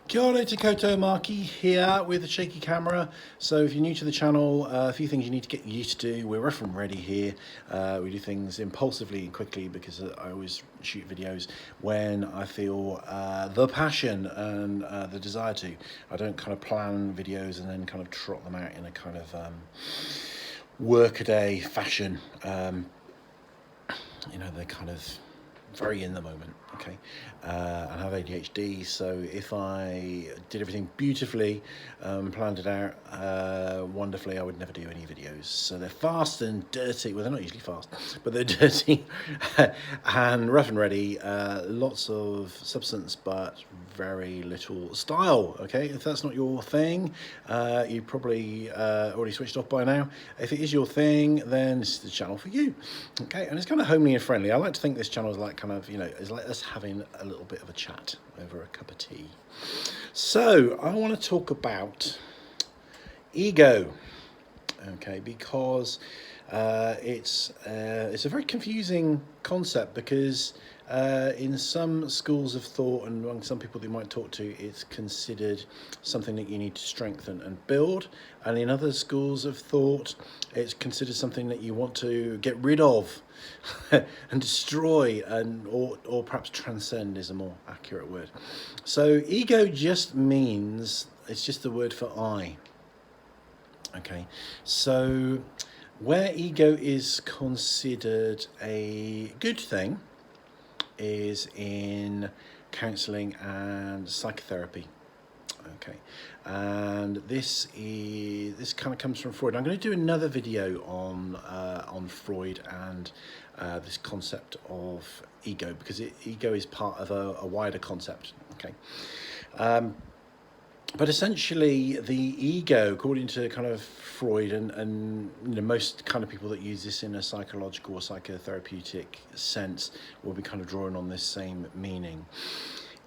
Kia ora te koutou, Markie here with a shaky camera. So if you're new to the channel, a few things you need to get used to. We're rough and ready here. We do things impulsively and quickly because I always shoot videos when I feel the passion and the desire to. I don't kind of plan videos and then kind of trot them out in a kind of workaday fashion. You know, they're kind of very in the moment, okay? I have ADHD, so if I did everything beautifully, planned it out wonderfully, I would never do any videos. So they're fast and dirty. Well, they're not usually fast, but they're dirty and rough and ready. Lots of substance, but very little style, okay? If that's not your thing, you probably already switched off by now. If it is your thing, then this is the channel for you, okay? And it's kind of homely and friendly. I like to think this channel is like kind of, you know, is like us having a little bit of a chat over a cup of tea. So I want to talk about ego, okay, because it's a very confusing concept because in some schools of thought and among some people that you might talk to, it's considered something that you need to strengthen and build, and in other schools of thought it's considered something that you want to get rid of and destroy, and or perhaps transcend is a more accurate word. So ego just means, it's just the word for I, okay? So where ego is considered a good thing is in counselling and psychotherapy, okay? And this kind of comes from Freud. I'm going to do another video on Freud and this concept of ego, because ego is part of a wider concept, okay? But essentially, the ego, according to kind of Freud and you know, most kind of people that use this in a psychological or psychotherapeutic sense, will be kind of drawing on this same meaning,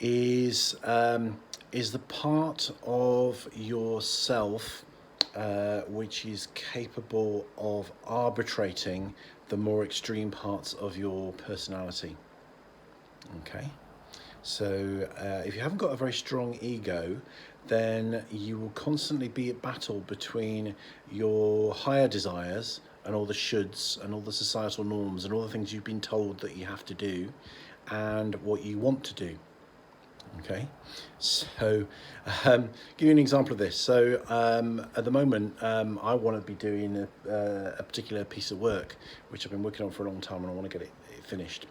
is the part of yourself which is capable of arbitrating the more extreme parts of your personality. Okay. So if you haven't got a very strong ego, then you will constantly be at battle between your higher desires and all the shoulds and all the societal norms and all the things you've been told that you have to do and what you want to do. Okay, so give you an example of this. So at the moment, I want to be doing a particular piece of work which I've been working on for a long time, and I want to get it finished.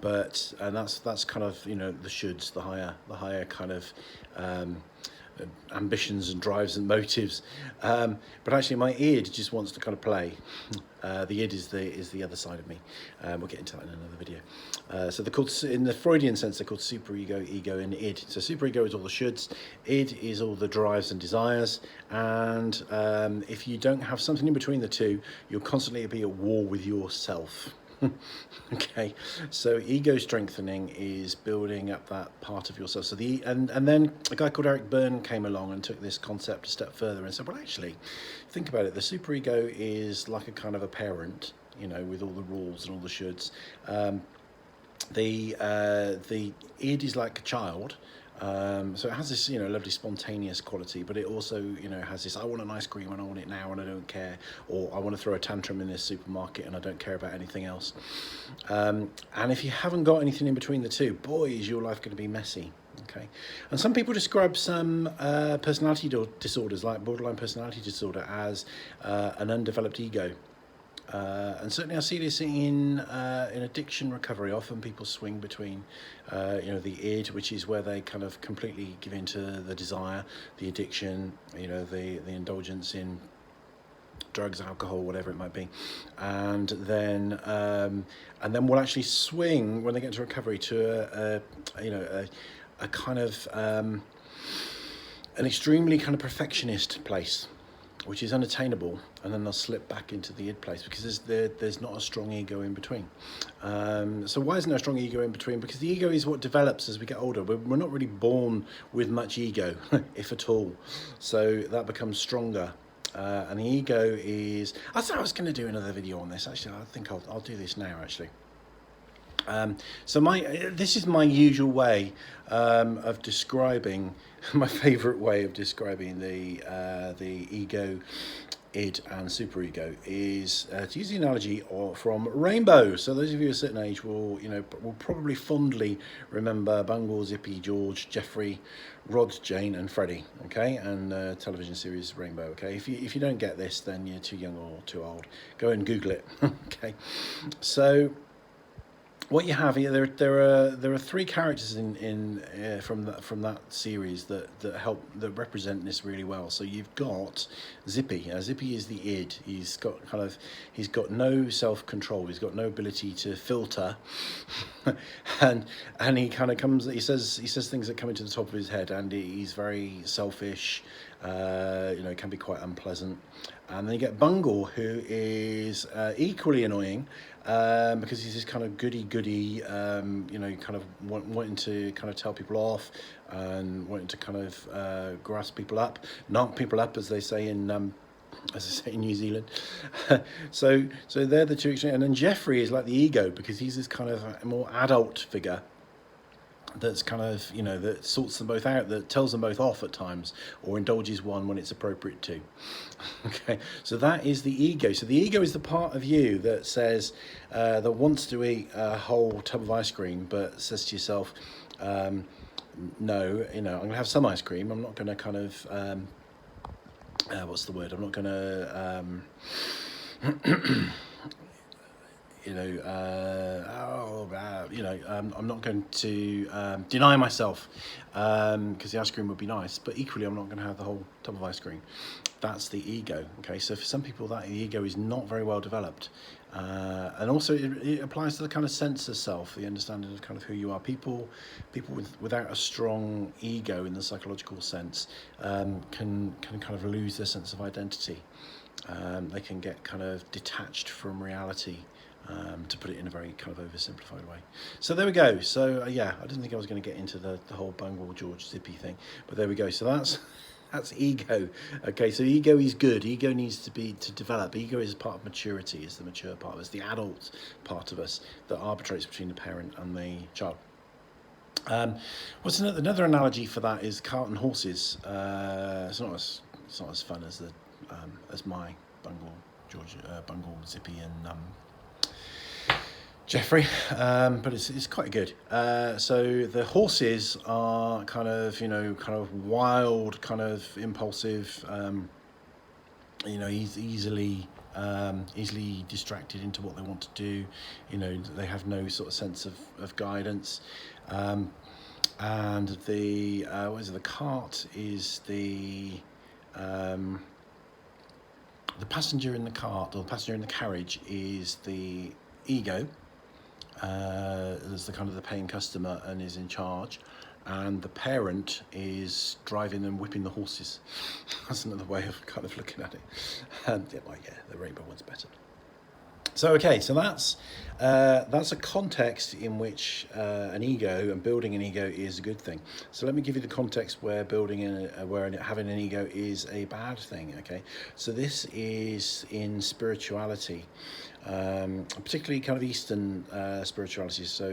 But that's kind of, you know, the shoulds, the higher kind of ambitions and drives and motives. But actually, my id just wants to kind of play. The id is the other side of me. We'll get into that in another video. So they're called, in the Freudian sense, they're called superego, ego, and id. So superego is all the shoulds, id is all the drives and desires, and if you don't have something in between the two, you'll constantly be at war with yourself. Okay, so ego strengthening is building up that part of yourself. So and then a guy called Eric Berne came along and took this concept a step further and said, well, actually, think about it. The superego is like a kind of a parent, you know, with all the rules and all the shoulds. The id is like a child. So it has this, you know, lovely spontaneous quality, but it also, you know, has this, I want an ice cream and I want it now and I don't care, or I want to throw a tantrum in this supermarket and I don't care about anything else. And if you haven't got anything in between the two, boy, is your life going to be messy. Okay, and some people describe some personality disorders, like borderline personality disorder, as an undeveloped ego. And certainly I see this in addiction recovery. Often people swing between, you know, the id, which is where they kind of completely give into the desire, the addiction, you know, the indulgence in drugs, alcohol, whatever it might be, and then we'll actually swing when they get into recovery to a kind of an extremely kind of perfectionist place, which is unattainable, and then they'll slip back into the id place because there's not a strong ego in between. So why isn't there a strong ego in between? Because the ego is what develops as we get older. We're not really born with much ego, if at all. So that becomes stronger. And the ego is, I thought I was going to do another video on this. Actually, I think I'll do this now, actually. So this is my usual way of describing my favourite way of describing the ego, id, and superego is to use the analogy from Rainbow. So those of you of a certain age will probably fondly remember Bungle, Zippy, George, Jeffrey, Rod, Jane, and Freddie. Okay, and television series Rainbow. Okay, if you don't get this, then you're too young or too old. Go and Google it. Okay, so what you have here, there are three characters from that series that represent this really well. So you've got Zippy. Zippy is the id. He's got no self-control. He's got no ability to filter, and he kind of comes. He says things that come into the top of his head, and he's very selfish. Can be quite unpleasant. And then you get Bungle, who is equally annoying because he's this kind of goody, kind of wanting to kind of tell people off and wanting to kind of grasp people up, knock people up, as they say in New Zealand. so they're the two extremes. And then Jeffrey is like the ego, because he's this kind of more adult figure that's kind of, that sorts them both out, that tells them both off at times, or indulges one when it's appropriate to. Okay, so that is the ego. So the ego is the part of you that says, that wants to eat a whole tub of ice cream, but says to yourself, no, I'm going to have some ice cream. I'm not going to kind of, what's the word? I'm not going to, I'm not going to deny myself because the ice cream would be nice, but equally I'm not going to have the whole tub of ice cream. That's the ego. Okay, so for some people that the ego is not very well developed, and also it applies to the kind of sense of self, the understanding of kind of who you are. People without a strong ego in the psychological sense can kind of lose their sense of identity. They can get kind of detached from reality. To put it in a very kind of oversimplified way. So there we go. So I didn't think I was going to get into the whole Bungle, George, Zippy thing, but there we go. So that's ego. Okay, so ego is good. Ego needs to develop. Ego is part of maturity, is the mature part of us, the adult part of us that arbitrates between the parent and the child. What's another analogy for that is cart and horses. It's not as fun as my Bungle, George, Bungle, Zippy, and Jeffrey, but it's quite good. So the horses are kind of wild, kind of impulsive. He's easily distracted into what they want to do. They have no sort of sense of guidance. And the cart is the passenger in the cart, or the passenger in the carriage, is the ego. There's the kind of the paying customer and is in charge, and the parent is driving and whipping the horses. That's another way of kind of looking at it. And the Rainbow one's better. So that's a context in which an ego and building an ego is a good thing. So let me give you the context where where having an ego is a bad thing. Okay, so this is in spirituality, particularly kind of Eastern spirituality. So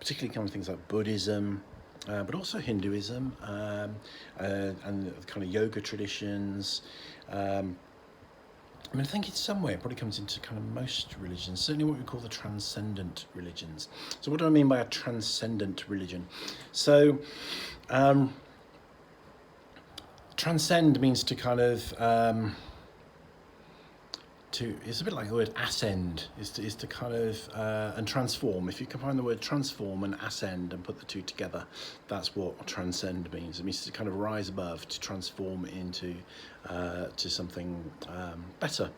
particularly kind of things like Buddhism. But also Hinduism and kind of yoga traditions. I think it's somewhere, it probably comes into kind of most religions, certainly what we call the transcendent religions. So what do I mean by a transcendent religion? So transcend means to kind of, it's a bit like the word ascend, is to kind of, and transform. If you combine the word transform and ascend and put the two together, that's what transcend means. It means to kind of rise above, to transform into to something better.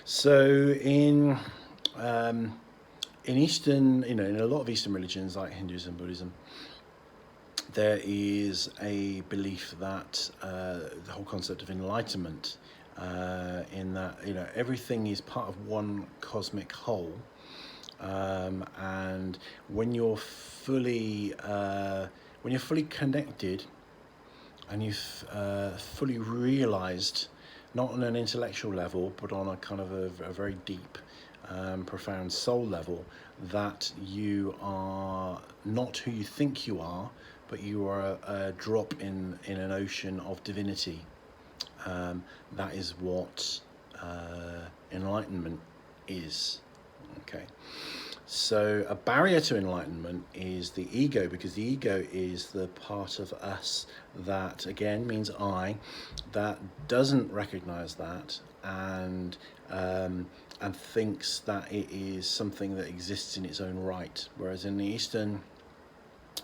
So in Eastern, in a lot of Eastern religions like Hinduism, Buddhism, there is a belief that the whole concept of enlightenment, in that everything is part of one cosmic whole, and when you're fully connected and you've fully realized, not on an intellectual level but on a kind of a very deep, profound soul level, that you are not who you think you are, but you are a drop in an ocean of divinity. That is what enlightenment is. Okay. So a barrier to enlightenment is the ego, because the ego is the part of us that, again, means I, that doesn't recognize that and thinks that it is something that exists in its own right. Whereas in the Eastern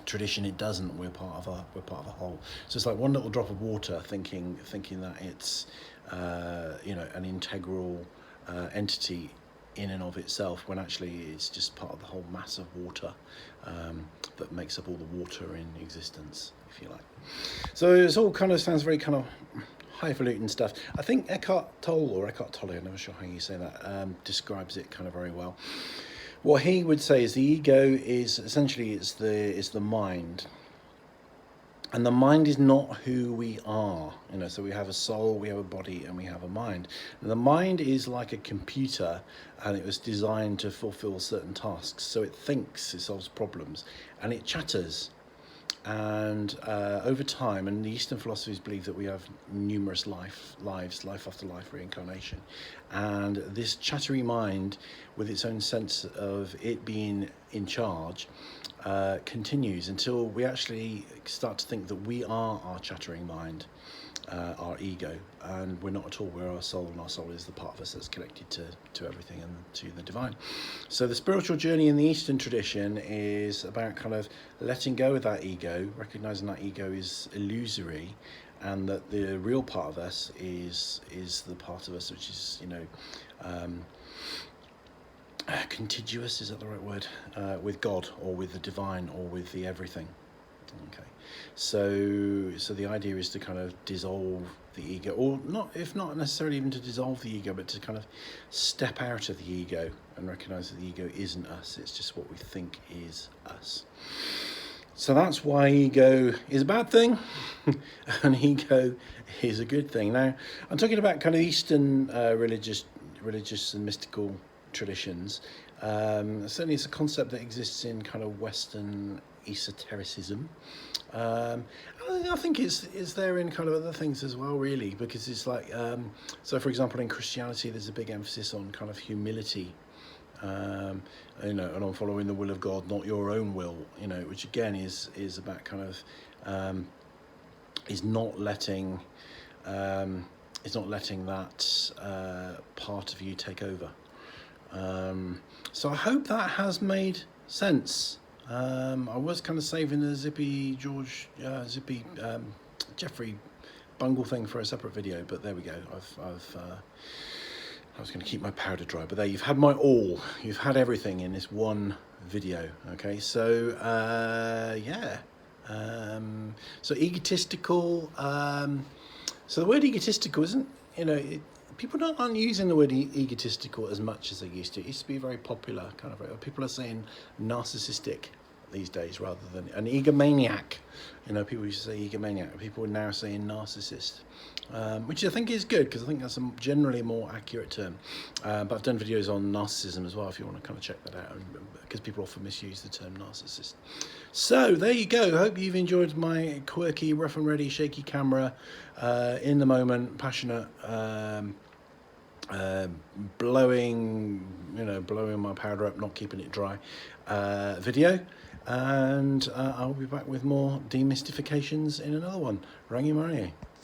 tradition, it doesn't. We're part of a whole. So it's like one little drop of water, thinking that it's an integral entity in and of itself, when actually it's just part of the whole mass of water that makes up all the water in existence, if you like. So it's all kind of sounds very kind of highfalutin stuff. I think Eckhart Tolle, I'm never sure how you say that, describes it kind of very well. What he would say is the ego is essentially it's the mind. And the mind is not who we are, so we have a soul, we have a body, and we have a mind. And the mind is like a computer, and it was designed to fulfill certain tasks. So it thinks, it solves problems, and it chatters. And over time, and the Eastern philosophies believe that we have numerous life after life, reincarnation. And this chattery mind, with its own sense of it being in charge, continues until we actually start to think that we are our chattering mind, our ego, and we're not at all. We're our soul, and our soul is the part of us that's connected to everything and to the divine. So the spiritual journey in the Eastern tradition is about kind of letting go of that ego, recognizing that ego is illusory, and that the real part of us is the part of us which is contiguous, is that the right word, with God, or with the divine, or with the everything. Okay, so the idea is to kind of dissolve the ego, or not, if not necessarily even to dissolve the ego, but to kind of step out of the ego and recognize that the ego isn't us, it's just what we think is us. So that's why ego is a bad thing and ego is a good thing. Now, I'm talking about kind of Eastern religious and mystical traditions. Certainly it's a concept that exists in kind of Western esotericism. I think it's there in kind of other things as well, really, because it's like, so for example, in Christianity, there's a big emphasis on kind of humility, and on following the will of God, not your own will, which again is about kind of, is not letting that part of you take over. So I hope that has made sense. I was kind of saving the Zippy Jeffrey bungle thing for a separate video, but there we go. I was going to keep my powder dry, but there, you've had my all. You've had everything in this one video. Okay, so yeah. So egotistical. So the word egotistical isn't, people aren't using the word egotistical as much as they used to. It used to be very popular, kind of. People are saying narcissistic these days rather than an egomaniac. People used to say egomaniac. People are now saying narcissist, which I think is good, because I think that's generally a more accurate term. But I've done videos on narcissism as well, if you want to kind of check that out, because people often misuse the term narcissist. So there you go. Hope you've enjoyed my quirky, rough and ready, shaky camera, in the moment, passionate, blowing my powder up, not keeping it dry, video. And I'll be back with more demystifications in another one. Rangimarie.